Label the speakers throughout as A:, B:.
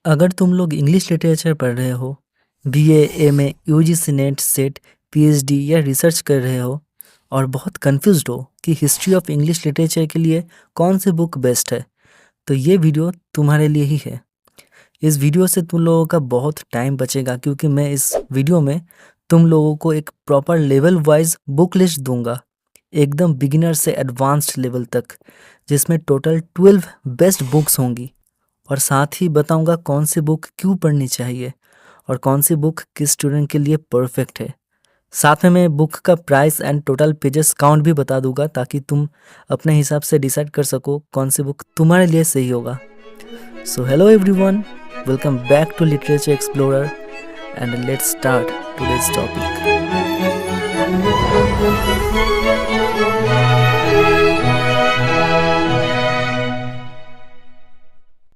A: अगर तुम लोग इंग्लिश लिटरेचर पढ़ रहे हो, BA, MA, UGC net, set, PhD या रिसर्च कर रहे हो और बहुत कंफ्यूज्ड हो कि हिस्ट्री ऑफ इंग्लिश लिटरेचर के लिए कौन सी बुक बेस्ट है, तो ये वीडियो तुम्हारे लिए ही है। इस वीडियो से तुम लोगों का बहुत टाइम बचेगा क्योंकि मैं इस वीडियो में तुम लोगों को एक proper level wise book list दूंगा, एकदम बिगिनर से एडवांस्ड लेवल तक, जिसमें टोटल 12 बेस्ट बुक्स होंगी और साथ ही बताऊंगा कौन सी बुक क्यों पढ़नी चाहिए और कौन सी बुक किस स्टूडेंट के लिए परफेक्ट है। साथ में मैं बुक का price and total pages count भी बता दूंगा ताकि तुम अपने हिसाब से डिसाइड कर सको कौन सी बुक तुम्हारे लिए सही होगा। So hello everyone, welcome back to literature explorer and let's start today's topic.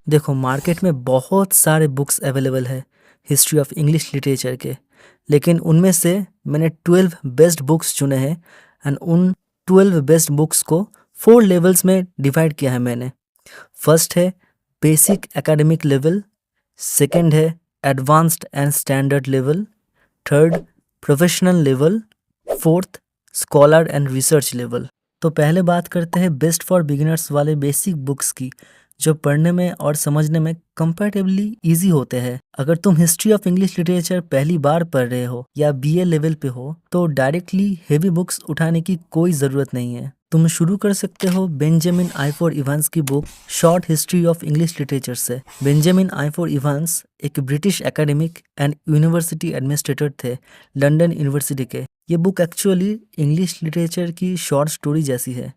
A: देखो, मार्केट में बहुत सारे बुक्स अवेलेबल है हिस्ट्री ऑफ इंग्लिश लिटरेचर के, लेकिन उनमें से मैंने 12 बेस्ट बुक्स चुने हैं एंड उन 12 बेस्ट बुक्स को 4 लेवल्स में डिवाइड किया है मैंने। फर्स्ट है बेसिक एकेडमिक लेवल, सेकंड है advanced and standard level, third professional level, fourth scholar and research level. तो पहले बात करते हैं बेस्ट फॉर बिगिनर्स वाले बेसिक बुक्स की, जो पढ़ने में और समझने में कंपैरेटिवली इजी होते हैं। अगर तुम हिस्ट्री ऑफ इंग्लिश लिटरेचर पहली बार पढ़ रहे हो या बीए लेवल पे हो तो डायरेक्टली हेवी बुक्स उठाने की कोई ज़रूरत नहीं है। तुम शुरू कर सकते हो बेंजामिन आइफोर इवांस की book short history of English literature से। बेंजामिन आइफोर इवांस एक British academic and university administrator थे लंदन यूनिवर्सिटी के। ये बुक एक्चुअली इंग्लिश लिटरेचर की शॉर्ट स्टोरी जैसी है।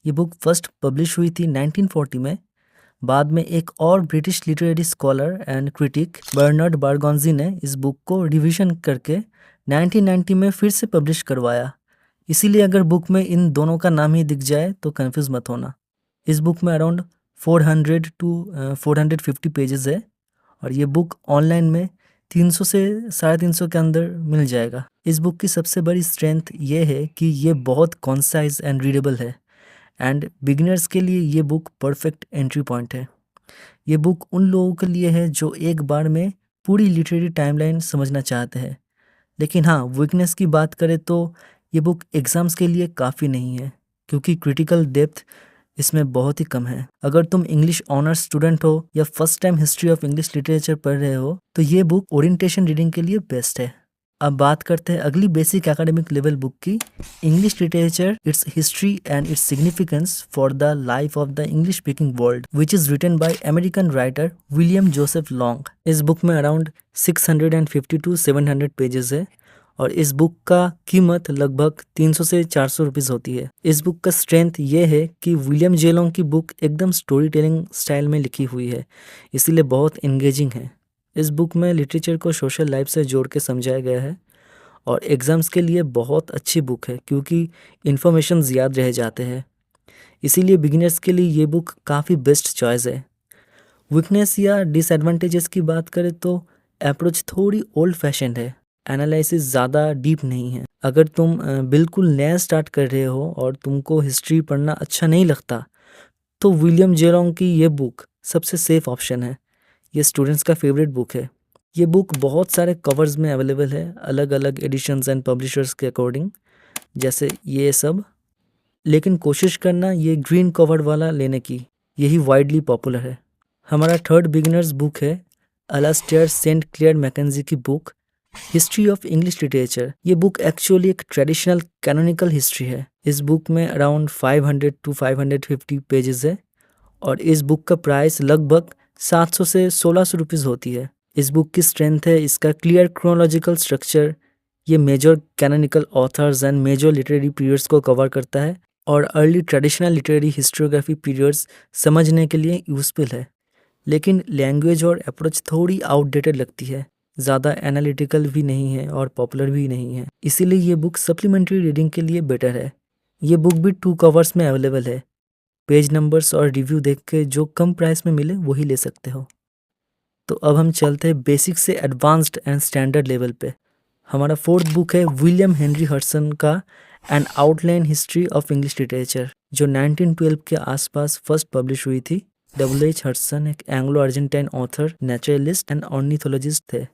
A: ये बुक फर्स्ट पब्लिश हुई थी 1940 में। बाद में एक और British literary scholar and critic Bernard Bergonzi ने इस बुक को रिवीजन करके 1990 में फिर से पब्लिश करवाया। इसीलिए अगर बुक में इन दोनों का नाम ही दिख जाए तो कंफ्यूज मत होना। इस बुक में अराउंड 400 टू 450 पेजेस है और ये बुक ऑनलाइन में 300 से 350 के अंदर मिल जाएगा। इस बुक की सबसे बड़ी स्ट्रेंथ ये है कि ये बहुत कॉन्साइज एंड रीडेबल है एंड बिगिनर्स के लिए ये बुक परफेक्ट एंट्री पॉइंट है। ये बुक उन लोगों के लिए है जो एक बार में पूरी लिटरेरी टाइमलाइन समझना चाहते हैं। लेकिन हाँ, वीकनेस की बात करें तो ये बुक एग्ज़ाम्स के लिए काफ़ी नहीं है क्योंकि क्रिटिकल डेप्थ इसमें बहुत ही कम है। अगर तुम इंग्लिश ऑनर्स स्टूडेंट हो या first time history of English literature पढ़ रहे हो तो ये बुक ओरिएंटेशन रीडिंग के लिए बेस्ट है। अब बात करते हैं अगली बेसिक एकेडमिक लेवल बुक की, English literature, its history and its significance for the life of the English speaking world, which is written by American writer William Joseph Long. इस बुक में अराउंड 650 to 700 पेजेस है और इस book का कीमत लगभग 300 से 400 रुपीज़ होती है। इस बुक का स्ट्रेंथ ये है कि विलियम जे लॉन्ग की बुक एकदम स्टोरी टेलिंग स्टाइल में लिखी हुई है, इसीलिए बहुत एंगेजिंग है। इस बुक में लिटरेचर को सोशल लाइफ से जोड़ के समझाया गया है और एग्ज़ाम्स के लिए बहुत अच्छी बुक है क्योंकि इन्फॉर्मेशन याद रह जाते हैं। इसीलिए बिगिनर्स के लिए ये बुक काफ़ी बेस्ट चॉइस है। वीकनेस या डिसएडवांटेजेस की बात करें तो अप्रोच थोड़ी ओल्ड फैशन है, एनालिसिस ज़्यादा डीप नहीं है। अगर तुम बिल्कुल नया स्टार्ट कर रहे हो और तुमको हिस्ट्री पढ़ना अच्छा नहीं लगता तो विलियम जे लॉन्ग की ये बुक सबसे सेफ ऑप्शन है। ये स्टूडेंट्स का फेवरेट बुक है। ये बुक बहुत सारे कवर्स में अवेलेबल है, अलग अलग एडिशंस एंड पब्लिशर्स के अकॉर्डिंग, जैसे ये सब। लेकिन कोशिश करना ये ग्रीन कवर वाला लेने की, यही वाइडली पॉपुलर है। हमारा थर्ड बिगिनर्स बुक है अलास्टेयर सेंट क्लेयर मैकेंजी की book history of English literature. ये बुक एक्चुअली एक ट्रेडिशनल कैनोनिकल हिस्ट्री है। इस बुक में अराउंड 500 to 550 पेजेस है और इस बुक का प्राइस लगभग 700 से 1600 रुपीज़ होती है। इस बुक की स्ट्रेंथ है इसका क्लियर क्रोनोलॉजिकल स्ट्रक्चर। ये major canonical authors and major literary periods को कवर करता है और early traditional literary historiography periods समझने के लिए यूजफुल है। लेकिन लैंग्वेज और अप्रोच थोड़ी आउटडेटेड लगती है, ज़्यादा एनालिटिकल भी नहीं है और पॉपुलर भी नहीं है। इसीलिए ये बुक सप्लीमेंट्री रीडिंग के लिए बेटर है। ये बुक भी 2 कवर्स में अवेलेबल है। पेज नंबर्स और रिव्यू देख के जो कम प्राइस में मिले वही ले सकते हो। तो अब हम चलते हैं बेसिक से एडवांस्ड एंड स्टैंडर्ड लेवल पे। हमारा फोर्थ बुक है विलियम हेनरी हडसन का N outline history of English literature, जो 1912 के आसपास फर्स्ट पब्लिश हुई थी। W.H. हडसन एक Anglo Argentine author, naturalist and ornithologist थे।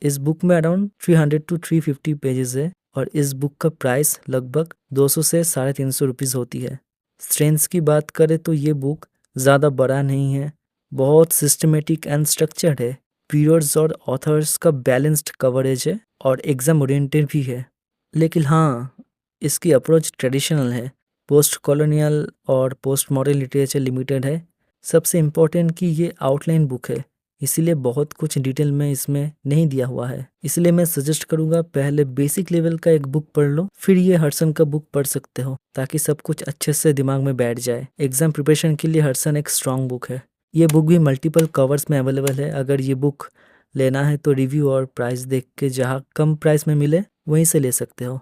A: इस बुक में अराउंड 300 to 350 पेजेस है और इस बुक का प्राइस लगभग 200 से 350 रुपीज़ होती है। स्ट्रेंथ्स की बात करें तो ये बुक ज़्यादा बड़ा नहीं है, बहुत सिस्टमेटिक एंड स्ट्रक्चर्ड है। पीरियड्स और ऑथर्स का बैलेंस्ड कवरेज है और एग्जाम ओरिएंटेड भी है। लेकिन हाँ, इसकी अप्रोच ट्रेडिशनल है, पोस्ट कॉलोनियल और पोस्ट मॉडर्न लिटरेचर लिमिटेड है। सबसे इम्पोर्टेंट कि ये आउटलाइन बुक है, इसीलिए बहुत कुछ डिटेल में इसमें नहीं दिया हुआ है। इसलिए मैं सजेस्ट करूंगा पहले बेसिक लेवल का एक बुक पढ़ लो, फिर ये हडसन का बुक पढ़ सकते हो, ताकि सब कुछ अच्छे से दिमाग में बैठ जाए। एग्जाम प्रिपरेशन के लिए हडसन एक स्ट्रॉन्ग बुक है। ये बुक भी मल्टीपल कवर्स में अवेलेबल है। अगर ये बुक लेना है तो रिव्यू और प्राइस देख के जहाँ कम प्राइस में मिले वहीं से ले सकते हो।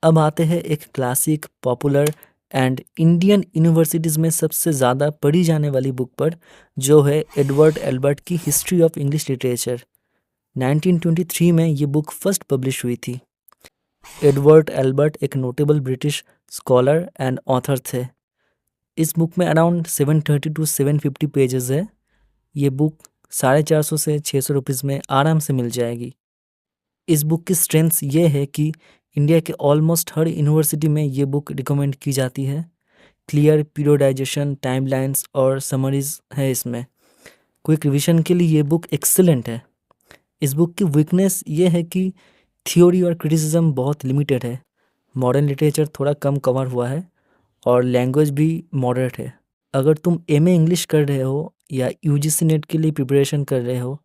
A: अब आते हैं एक classic, popular and Indian universities में सबसे ज़्यादा पढ़ी जाने वाली बुक पर, जो है एडवर्ड एल्बर्ट की हिस्ट्री ऑफ इंग्लिश लिटरेचर। 1923 में ये बुक फर्स्ट पब्लिश हुई थी। एडवर्ड एल्बर्ट एक notable British scholar and author थे। इस बुक में अराउंड 730 to 750 पेजेस है। ये बुक 450 से 600 रुपीज़ में आराम से मिल जाएगी। इस बुक की स्ट्रेंथ्स ये है कि इंडिया के ऑलमोस्ट हर यूनिवर्सिटी में ये बुक रिकमेंड की जाती है। क्लियर पीरियोडाइजेशन, टाइमलाइंस और समरीज है इसमें। क्विक रिवीजन के लिए ये बुक एक्सेलेंट है। इस बुक की वीकनेस ये है कि थ्योरी और क्रिटिसिज्म बहुत लिमिटेड है। मॉडर्न लिटरेचर थोड़ा कम कवर हुआ है और लैंग्वेज भी मॉडरेट है। अगर तुम एमए इंग्लिश कर रहे हो या यूजीसी नेट के लिए प्रिपरेशन कर रहे हो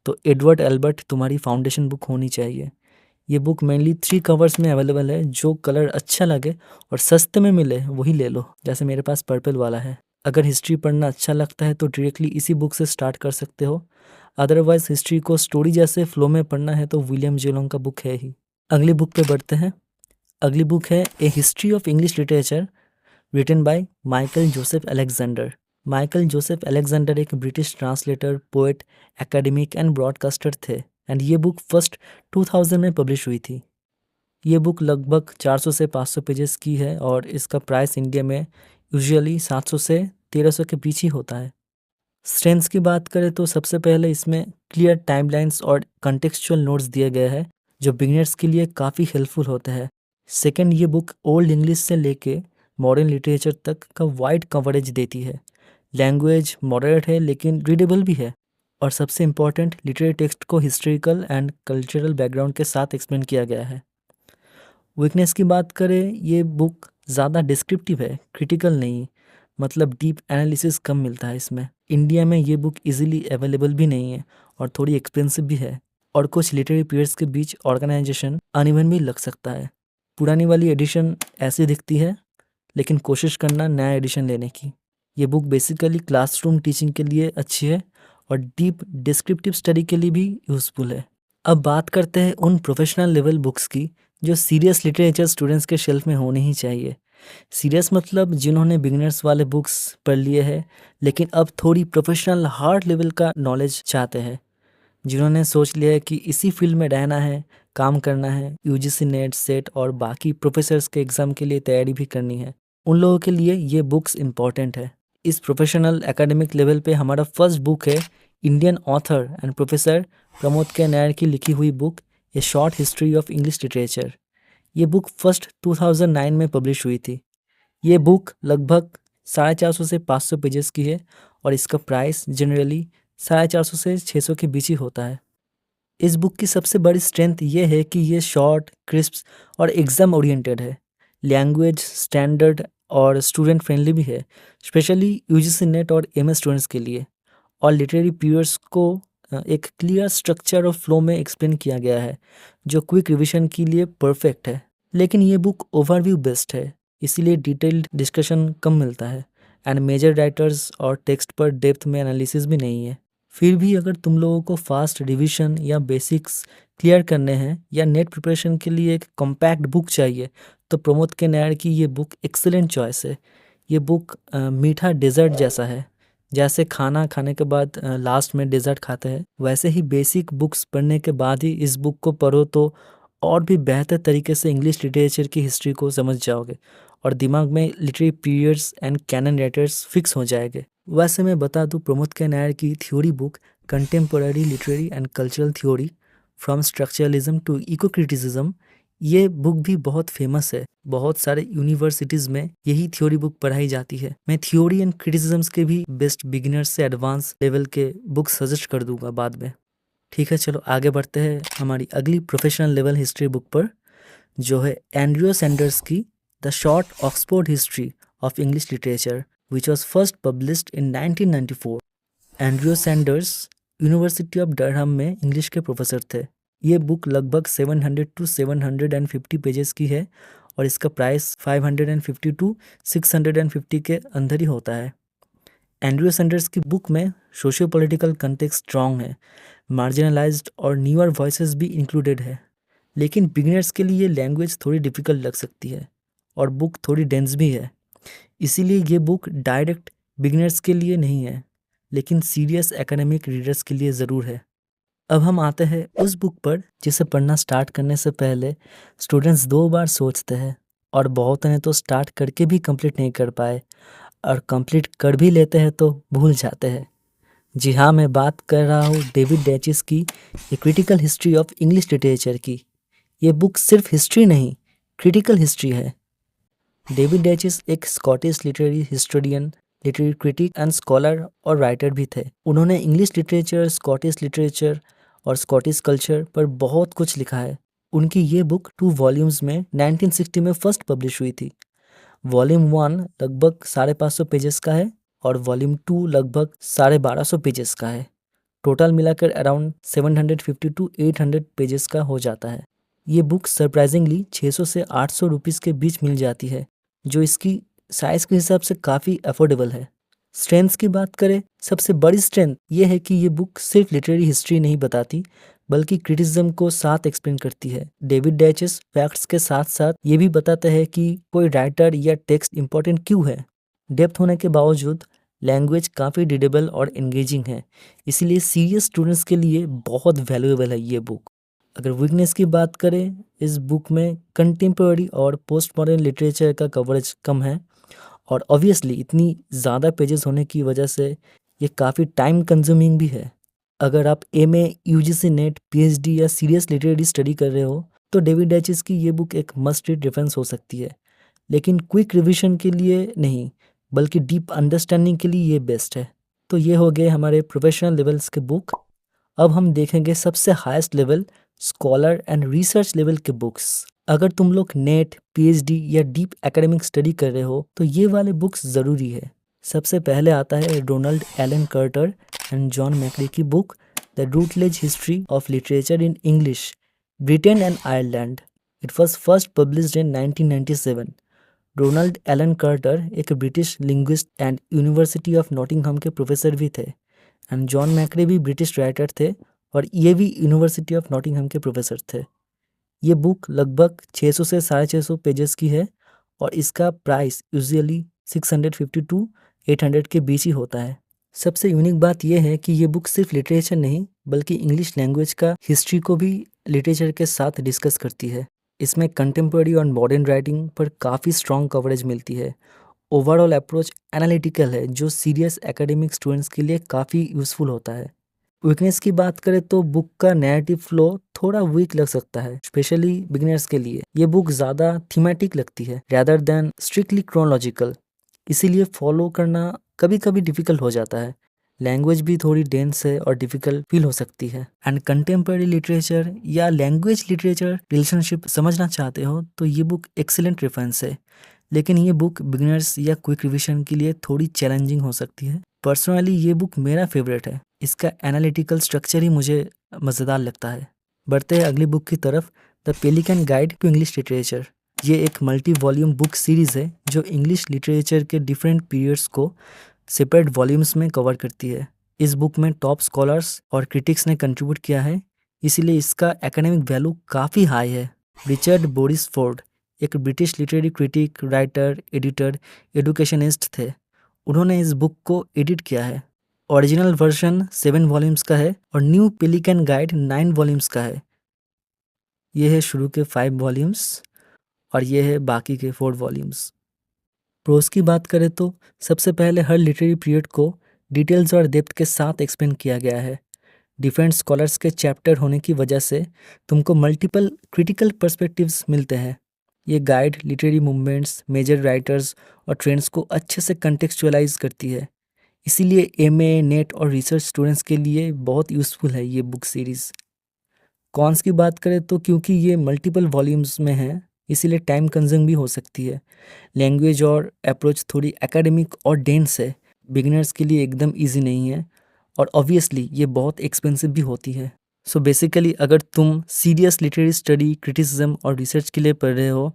A: तो एडवर्ड एल्बर्ट तुम्हारी फाउंडेशन बुक होनी चाहिए। ये बुक मेनली 3 कवर्स में अवेलेबल है। जो कलर अच्छा लगे और सस्ते में मिले वही ले लो, जैसे मेरे पास पर्पल वाला है। अगर हिस्ट्री पढ़ना अच्छा लगता है तो डायरेक्टली इसी बुक से स्टार्ट कर सकते हो। अदरवाइज हिस्ट्री को स्टोरी जैसे फ्लो में पढ़ना है तो विलियम जेलोंग का बुक है ही। अगली बुक पे बढ़ते हैं। अगली बुक है a history of English literature, written by Michael Joseph Alexander. Michael Joseph Alexander एक British translator, poet, academic and broadcaster थे एंड ये बुक फर्स्ट 2000 में पब्लिश हुई थी। ये बुक लगभग 400 से 500 पेजेस की है और इसका प्राइस इंडिया में यूजुअली 700 से 1300 के बीच ही होता है। स्ट्रेंथ्स की बात करें तो सबसे पहले इसमें क्लियर टाइमलाइंस और कंटेक्चुअल नोट्स दिए गए हैं जो बिगिनर्स के लिए काफ़ी हेल्पफुल होते हैं। सेकंड, ये बुक ओल्ड इंग्लिश से लेके मॉडर्न लिटरेचर तक का वाइड कवरेज देती है। लैंग्वेज मॉडरेट है लेकिन रीडेबल भी है। और सबसे इम्पॉर्टेंट, लिटरेरी टेक्स्ट को हिस्ट्रिकल एंड कल्चरल बैकग्राउंड के साथ एक्सप्लेन किया गया है। वीकनेस की बात करें, ये बुक ज़्यादा डिस्क्रिप्टिव है, क्रिटिकल नहीं, मतलब डीप एनालिसिस कम मिलता है इसमें। इंडिया में ये बुक इजीली अवेलेबल भी नहीं है और थोड़ी एक्सपेंसिव भी है और कुछ लिटरेरी पीरियड्स के बीच ऑर्गेनाइजेशन अनइवन भी लग सकता है। पुरानी वाली एडिशन ऐसी दिखती है, लेकिन कोशिश करना नया एडिशन लेने की। ये बुक बेसिकली क्लासरूम टीचिंग के लिए अच्छी है और डीप डिस्क्रिप्टिव स्टडी के लिए भी यूज़फुल है। अब बात करते हैं उन प्रोफेशनल लेवल बुक्स की जो सीरियस लिटरेचर स्टूडेंट्स के शेल्फ में होनी ही चाहिए। सीरियस मतलब जिन्होंने बिगिनर्स वाले बुक्स पढ़ लिए हैं लेकिन अब थोड़ी प्रोफेशनल हार्ड लेवल का नॉलेज चाहते हैं, जिन्होंने सोच लिया है कि इसी फील्ड में रहना है, काम करना है, यूजीसी नेट, सेट और बाकी प्रोफेसर्स के एग्ज़ाम के लिए तैयारी भी करनी है। उन लोगों के लिए ये बुक्स इम्पॉर्टेंट है। इस प्रोफेशनल एकेडमिक लेवल पे हमारा फर्स्ट बुक है Indian author and professor Pramod K Nayar की लिखी हुई book A short history of English literature. ये बुक फर्स्ट 2009 में पब्लिश हुई थी। ये बुक लगभग 450 से 500 पेजेस की है और इसका प्राइस जनरली 450 से 600 के बीच ही होता है। इस बुक की सबसे बड़ी स्ट्रेंथ ये है कि ये शॉर्ट, क्रिस्प और एग्ज़ाम ओरिएंटेड है। लैंग्वेज स्टैंडर्ड और स्टूडेंट फ्रेंडली भी है, स्पेशली यूजीसी नेट और एमए स्टूडेंट्स के लिए। और लिटरेरी पीरियड्स को एक क्लियर स्ट्रक्चर और फ्लो में एक्सप्लेन किया गया है जो क्विक रिवीजन के लिए परफेक्ट है। लेकिन ये बुक ओवरव्यू बेस्ड है, इसीलिए डिटेल्ड डिस्कशन कम मिलता है एंड मेजर राइटर्स और टेक्स्ट पर डेप्थ में एनालिसिस भी नहीं है। फिर भी अगर तुम लोगों को फास्ट रिवीजन या बेसिक्स क्लियर करने हैं या नेट प्रिपरेशन के लिए एक कॉम्पैक्ट बुक चाहिए तो प्रमोद के नायर की ये बुक एक्सेलेंट चॉइस है। ये बुक मीठा डेजर्ट जैसा है, जैसे खाना खाने के बाद लास्ट में डेजर्ट खाते हैं, वैसे ही बेसिक बुक्स पढ़ने के बाद ही इस बुक को पढ़ो तो और भी बेहतर तरीके से इंग्लिश लिटरेचर की हिस्ट्री को समझ जाओगे और दिमाग में literary periods and canon writers fix हो जाएंगे। वैसे मैं बता दूं, प्रमोद के नायर की theory book contemporary literary and cultural theory from structuralism to eco criticism, ये बुक भी बहुत फेमस है। बहुत सारे यूनिवर्सिटीज में यही थ्योरी बुक पढ़ाई जाती है। मैं थ्योरी एंड क्रिटिसिज्म्स के भी बेस्ट बिगिनर्स से एडवांस लेवल के बुक सजेस्ट कर दूंगा बाद में। ठीक है, चलो आगे बढ़ते हैं हमारी अगली प्रोफेशनल लेवल हिस्ट्री बुक पर, जो है एंड्रयू सैंडर्स की the short Oxford history of English literature which was first published in 1994। Andrew Sanders university of Durham में इंग्लिश के प्रोफेसर थे। ये बुक लगभग 700 टू 750 पेजेस की है और इसका प्राइस 550 टू 650 के अंदर ही होता है। एंड्रयू सैंडर्स की बुक में सोशियो पॉलिटिकल कंटेक्स्ट स्ट्रॉन्ग है, मार्जिनलाइज्ड और न्यूअर वॉइसेस भी इंक्लूडेड है। लेकिन बिगिनर्स के लिए लैंग्वेज थोड़ी डिफिकल्ट लग सकती है और बुक थोड़ी डेंस भी है। इसीलिए ये बुक डायरेक्ट बिगिनर्स के लिए नहीं है, लेकिन सीरियस एकेडमिक रीडर्स के लिए ज़रूर है। अब हम आते हैं उस बुक पर जिसे पढ़ना स्टार्ट करने से पहले स्टूडेंट्स 2 बार सोचते हैं और बहुतों ने तो स्टार्ट करके भी कंप्लीट नहीं कर पाए, और कंप्लीट कर भी लेते हैं तो भूल जाते हैं। जी हाँ, मैं बात कर रहा हूँ डेविड डैचिस की a critical history of English literature की। ये बुक सिर्फ हिस्ट्री नहीं, क्रिटिकल हिस्ट्री है। डेविड डैचिस एक Scottish literary historian, literary critic and scholar और राइटर भी थे। उन्होंने इंग्लिश लिटरेचर, स्कॉटिश लिटरेचर और स्कॉटिश कल्चर पर बहुत कुछ लिखा है। उनकी ये बुक 2 वॉल्यूम्स में 1960 में फर्स्ट पब्लिश हुई थी। वॉल्यूम 1 लगभग 550 पेजेस का है और वॉल्यूम 2 लगभग 1250 पेजेस का है। टोटल मिलाकर अराउंड 750 टू 800 पेजेस का हो जाता है। ये बुक सरप्राइजिंगली 600 से 800 रुपीज़ के बीच मिल जाती है, जो इसकी साइज़ के हिसाब से काफ़ी अफोर्डेबल है। स्ट्रेंथ्स की बात करें, सबसे बड़ी स्ट्रेंथ ये है कि ये बुक सिर्फ लिटरेरी हिस्ट्री नहीं बताती, बल्कि क्रिटिसिज्म को साथ एक्सप्लेन करती है। डेविड डैचिस फैक्ट्स के साथ साथ ये भी बताते हैं कि कोई राइटर या टेक्स्ट इंपॉर्टेंट क्यों है। डेप्थ होने के बावजूद लैंग्वेज काफ़ी रीडेबल और एंगेजिंग है, इसीलिए सीरियस स्टूडेंट्स के लिए बहुत वैल्यूएबल है ये बुक। अगर वीकनेस की बात करें, इस बुक में कंटेम्प्रेरी और पोस्ट मॉडर्न लिटरेचर का कवरेज कम है, और ऑब्वियसली इतनी ज़्यादा पेजेस होने की वजह से ये काफ़ी टाइम कंज्यूमिंग भी है। अगर आप एमए, यूजीसी नेट, पीएचडी या सीरियस लिटरेरी स्टडी कर रहे हो तो डेविड डैचिस की ये बुक एक मस्ट रीड रेफरेंस हो सकती है, लेकिन क्विक रिवीजन के लिए नहीं, बल्कि डीप अंडरस्टैंडिंग के लिए ये बेस्ट है। तो ये हो गए हमारे प्रोफेशनल लेवल्स के बुक। अब हम देखेंगे सबसे highest level, scholar and research level के बुक्स। अगर तुम लोग नेट, पीएचडी या डीप एकेडमिक स्टडी कर रहे हो तो ये वाले बुक्स ज़रूरी है। सबसे पहले आता है Ronald Alan Carter and John McRae की book the Routledge history of literature in English, Britain and Ireland. It was first published in 1997। Ronald Alan Carter एक British linguist and university of Nottingham के professor भी थे, and John मैकरे भी British writer थे और ये भी यूनिवर्सिटी ऑफ नॉटिंघम के प्रोफेसर थे। ये बुक लगभग 600 से 650 पेजेस की है और इसका प्राइस यूजुअली 650 टू 800 के बीच ही होता है। सबसे यूनिक बात यह है कि ये बुक सिर्फ लिटरेचर नहीं, बल्कि इंग्लिश लैंग्वेज का हिस्ट्री को भी लिटरेचर के साथ डिस्कस करती है। इसमें कंटेम्प्रेरी और मॉडर्न राइटिंग पर काफ़ी स्ट्रॉन्ग कवरेज मिलती है। ओवरऑल अप्रोच एनालिटिकल है, जो सीरियस एकेडमिक स्टूडेंट्स के लिए काफ़ी यूज़फुल होता है। वीकनेस की बात करें तो बुक का नैरेटिव फ्लो थोड़ा वीक लग सकता है, स्पेशली बिगिनर्स के लिए। ये बुक ज़्यादा थीमेटिक लगती है रैदर देन स्ट्रिक्टली क्रोनोलॉजिकल, इसीलिए फॉलो करना कभी कभी डिफिकल्ट हो जाता है। लैंग्वेज भी थोड़ी डेंस है और डिफिकल्ट फील हो सकती है। एंड कंटेम्प्रेरी लिटरेचर या लैंग्वेज लिटरेचर रिलेशनशिप समझना चाहते हो तो ये बुक एक्सीलेंट रेफरेंस है, लेकिन ये बुक बिगिनर्स या क्विक रिविजन के लिए थोड़ी चैलेंजिंग हो सकती है। पर्सनली ये बुक मेरा फेवरेट है, इसका एनालिटिकल स्ट्रक्चर ही मुझे मज़ेदार लगता है। बढ़ते हैं अगली बुक की तरफ, the Pelican guide to English literature. ये एक मल्टी वॉल्यूम बुक सीरीज़ है जो इंग्लिश लिटरेचर के डिफरेंट पीरियड्स को सेपरेट वॉल्यूम्स में कवर करती है। इस बुक में टॉप स्कॉलर्स और क्रिटिक्स ने कंट्रीब्यूट किया है, इसीलिए इसका एकेडमिक वैल्यू काफ़ी हाई है। रिचर्ड बोरिसफोर्ड एक British literary critic, writer, editor, educationist थे। उन्होंने इस बुक को एडिट किया है। ओरिजिनल वर्जन 7 वॉल्यूम्स का है और न्यू पेलिकन गाइड 9 वॉल्यूम्स का है। ये है शुरू के 5 वॉल्यूम्स और ये है बाकी के 4 वॉल्यूम्स। प्रोस की बात करें तो सबसे पहले हर लिटरेरी पीरियड को डिटेल्स और डेप्थ के साथ एक्सप्लेन किया गया है। डिफरेंट स्कॉलर्स के चैप्टर होने की वजह से तुमको मल्टीपल क्रिटिकल पर्सपेक्टिव्स मिलते हैं। ये guide literary movements, major writers और ट्रेंड्स को अच्छे से कंटेक्चुअलाइज करती है। इसीलिए एमए, नेट और रिसर्च स्टूडेंट्स के लिए बहुत यूज़फुल है ये बुक सीरीज़। कॉन्स की बात करें तो क्योंकि ये मल्टीपल वॉल्यूम्स में है, इसीलिए टाइम कंज्यूम भी हो सकती है। लैंग्वेज और अप्रोच थोड़ी एकेडमिक और डेंस है, बिगिनर्स के लिए एकदम इजी नहीं है, और ऑब्वियसली ये बहुत एक्सपेंसिव भी होती है। सो बेसिकली अगर तुम सीरियस लिटरेरी स्टडी, क्रिटिसिज्म और रिसर्च के लिए पढ़ रहे हो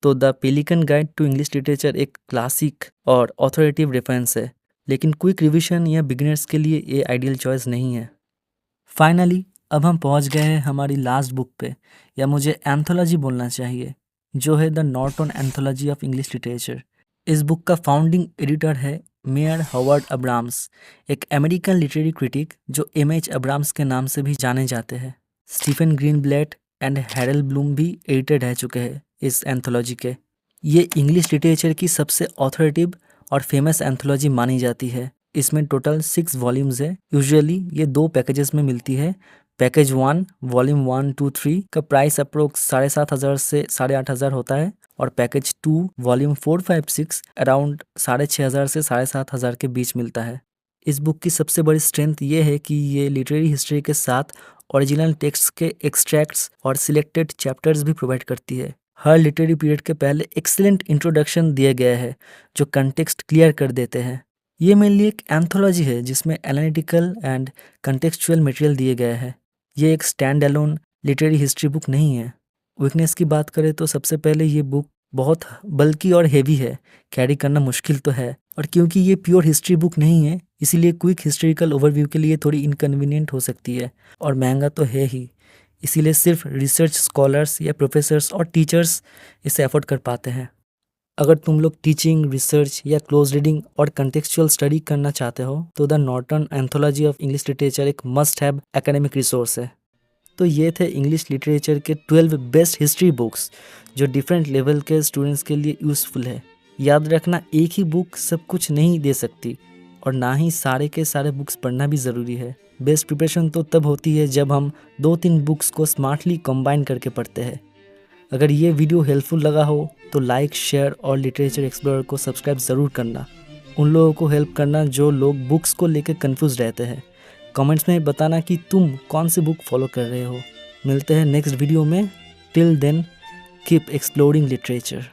A: तो the Pelican guide to English literature एक क्लासिक और ऑथोरेटिव रेफरेंस है, लेकिन क्विक रिविजन या बिगिनर्स के लिए ये आइडियल चॉइस नहीं है। फाइनली अब हम पहुंच गए हैं हमारी लास्ट बुक पे, या मुझे एंथोलॉजी बोलना चाहिए, जो है the Norton anthology of English literature. इस बुक का फाउंडिंग एडिटर है मेयर हॉवर्ड अब्राम्स, एक अमेरिकन लिटरेरी क्रिटिक जो एमएच अब्राम्स के नाम से भी जाने जाते हैं। Stephen Greenblatt and Harold Bloom भी एडिटर रह चुके हैं इस एंथोलॉजी के। ये इंग्लिश लिटरेचर की सबसे ऑथोरेटिव और फेमस एंथोलॉजी मानी जाती है। इसमें टोटल 6 वॉल्यूम्स है। यूजुअली ये 2 पैकेजेस में मिलती है। पैकेज 1 वॉल्यूम 1, 2, 3 का प्राइस अप्रोक्स 7,500 से 8,500 होता है, और पैकेज 2 वॉल्यूम 4, 5, 6 अराउंड 6,500 से 7,500 के बीच मिलता है। इस बुक की सबसे बड़ी स्ट्रेंथ ये है कि ये लिटरेरी हिस्ट्री के साथ ओरिजिनल टेक्स्ट के एक्सट्रैक्ट्स और सिलेक्टेड चैप्टर्स भी प्रोवाइड करती है। हर लिटरेरी पीरियड के पहले एक्सीलेंट इंट्रोडक्शन दिया गया है जो कंटेक्स्ट क्लियर कर देते हैं। ये मेनली एक एंथोलॉजी है जिसमें एनालिटिकल एंड कंटेक्चुअल मटेरियल दिए गए हैं। ये एक stand alone literary history book नहीं है। वीकनेस की बात करें तो सबसे पहले ये बुक बहुत बल्कि और हेवी है, कैरी करना मुश्किल तो है, और क्योंकि ये प्योर हिस्ट्री बुक नहीं है इसीलिए क्विक हिस्ट्रिकल ओवरव्यू के लिए थोड़ी इनकन्वीनियंट हो सकती है, और महंगा तो है ही। इसीलिए सिर्फ रिसर्च स्कॉलर्स या प्रोफेसर्स और टीचर्स इसे अफोर्ड कर पाते हैं। अगर तुम लोग टीचिंग, रिसर्च या क्लोज रीडिंग और कंटेक्चुअल स्टडी करना चाहते हो तो the Norton anthology of English literature एक मस्ट हैव एकेडमिक रिसोर्स है। तो ये थे इंग्लिश लिटरेचर के 12 बेस्ट हिस्ट्री बुक्स जो डिफरेंट लेवल के स्टूडेंट्स के लिए यूज़फुल है। याद रखना, एक ही बुक सब कुछ नहीं दे सकती, और ना ही सारे के सारे बुक्स पढ़ना भी ज़रूरी है। बेस्ट प्रिपरेशन तो तब होती है जब हम 2-3 बुक्स को स्मार्टली कंबाइन करके पढ़ते हैं। अगर ये वीडियो हेल्पफुल लगा हो तो लाइक, शेयर और लिटरेचर एक्सप्लोरर को सब्सक्राइब ज़रूर करना। उन लोगों को हेल्प करना जो लोग बुक्स को लेकर कंफ्यूज रहते हैं। कमेंट्स में बताना कि तुम कौन सी बुक फॉलो कर रहे हो। मिलते हैं नेक्स्ट वीडियो में। Till then keep exploring literature.